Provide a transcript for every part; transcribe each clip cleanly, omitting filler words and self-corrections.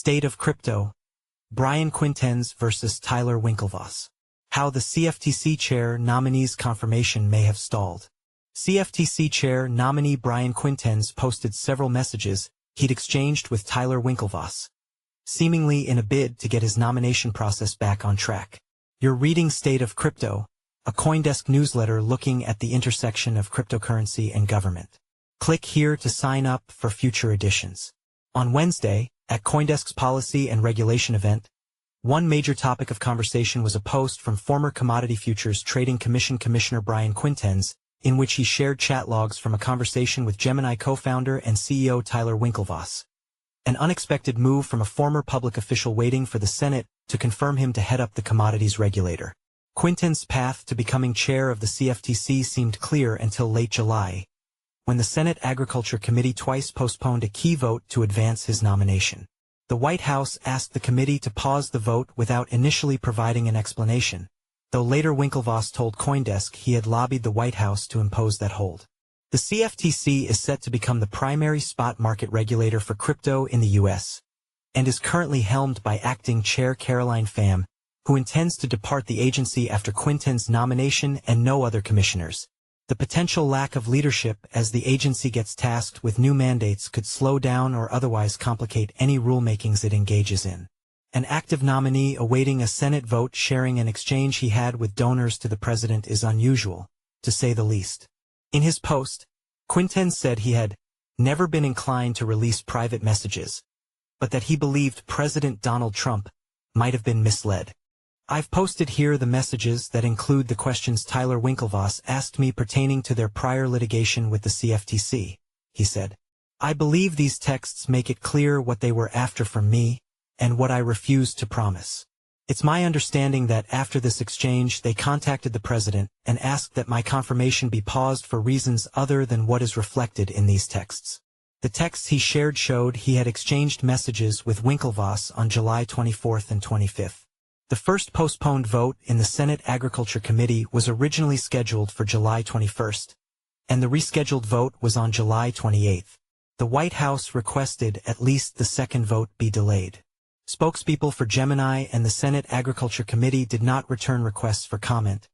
State of Crypto, Brian Quintenz versus Tyler Winklevoss. How the CFTC Chair nominee's confirmation may have stalled. CFTC Chair nominee Brian Quintenz posted several messages he'd exchanged with Tyler Winklevoss, seemingly in a bid to get his nomination process back on track. You're reading State of Crypto, a CoinDesk newsletter looking at the intersection of cryptocurrency and government. Click here to sign up for future editions. On Wednesday, at CoinDesk's Policy and Regulation event, one major topic of conversation was a post from former Commodity Futures Trading Commission Commissioner Brian Quintenz, in which he shared chat logs from a conversation with Gemini co-founder and CEO Tyler Winklevoss. An unexpected move from a former public official waiting for the Senate to confirm him to head up the commodities regulator. Quintenz's path to becoming chair of the CFTC seemed clear until late July, when the Senate Agriculture Committee twice postponed a key vote to advance his nomination. The White House asked the committee to pause the vote without initially providing an explanation, though later Winklevoss told CoinDesk he had lobbied the White House to impose that hold. The CFTC is set to become the primary spot market regulator for crypto in the U.S., and is currently helmed by Acting Chair Caroline Pham, who intends to depart the agency after Quintenz's nomination and no other commissioners. The potential lack of leadership as the agency gets tasked with new mandates could slow down or otherwise complicate any rulemakings it engages in. An active nominee awaiting a Senate vote sharing an exchange he had with donors to the president is unusual, to say the least. In his post, Quintenz said he had never been inclined to release private messages, but that he believed President Donald Trump might have been misled. I've posted here the messages that include the questions Tyler Winklevoss asked me pertaining to their prior litigation with the CFTC, he said. I believe these texts make it clear what they were after from me, and what I refused to promise. It's my understanding that after this exchange they contacted the president and asked that my confirmation be paused for reasons other than what is reflected in these texts. The texts he shared showed he had exchanged messages with Winklevoss on July 24th and 25th. The first postponed vote in the Senate Agriculture Committee was originally scheduled for July 21st, and the rescheduled vote was on July 28th. The White House requested at least the second vote be delayed. Spokespeople for Gemini and the Senate Agriculture Committee did not return requests for comment,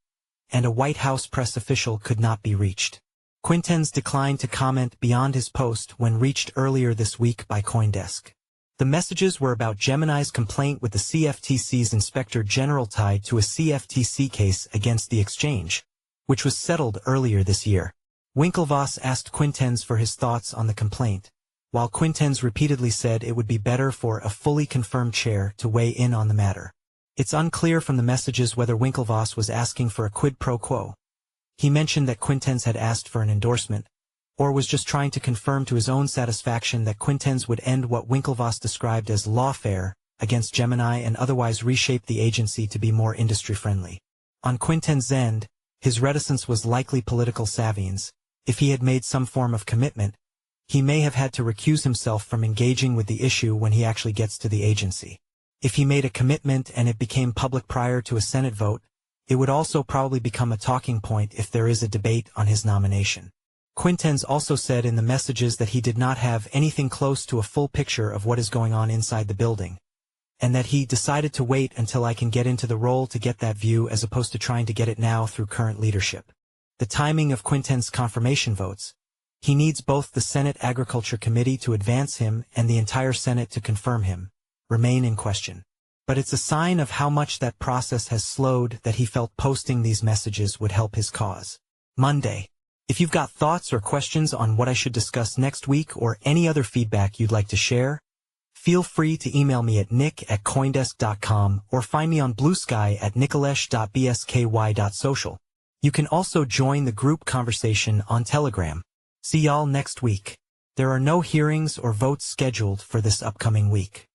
and a White House press official could not be reached. Quintenz declined to comment beyond his post when reached earlier this week by CoinDesk. The messages were about Gemini's complaint with the CFTC's Inspector General tied to a CFTC case against the exchange, which was settled earlier this year. Winklevoss asked Quintenz for his thoughts on the complaint, while Quintenz repeatedly said it would be better for a fully confirmed chair to weigh in on the matter. It's unclear from the messages whether Winklevoss was asking for a quid pro quo. He mentioned that Quintenz had asked for an endorsement, or was just trying to confirm to his own satisfaction that Quintenz would end what Winklevoss described as lawfare against Gemini and otherwise reshape the agency to be more industry-friendly. On Quintenz's end, his reticence was likely political savviness. If he had made some form of commitment, he may have had to recuse himself from engaging with the issue when he actually gets to the agency. If he made a commitment and it became public prior to a Senate vote, it would also probably become a talking point if there is a debate on his nomination. Quintenz also said in the messages that he did not have anything close to a full picture of what is going on inside the building, and that he decided to wait until I can get into the role to get that view as opposed to trying to get it now through current leadership. The timing of Quintenz's confirmation votes. He needs both the Senate Agriculture Committee to advance him and the entire Senate to confirm him, remain in question. But it's a sign of how much that process has slowed that he felt posting these messages would help his cause. Monday. If you've got thoughts or questions on what I should discuss next week or any other feedback you'd like to share, feel free to email me at nick@coindesk.com or find me on Blue Sky at nicolesh.bsky.social. You can also join the group conversation on Telegram. See y'all next week. There are no hearings or votes scheduled for this upcoming week.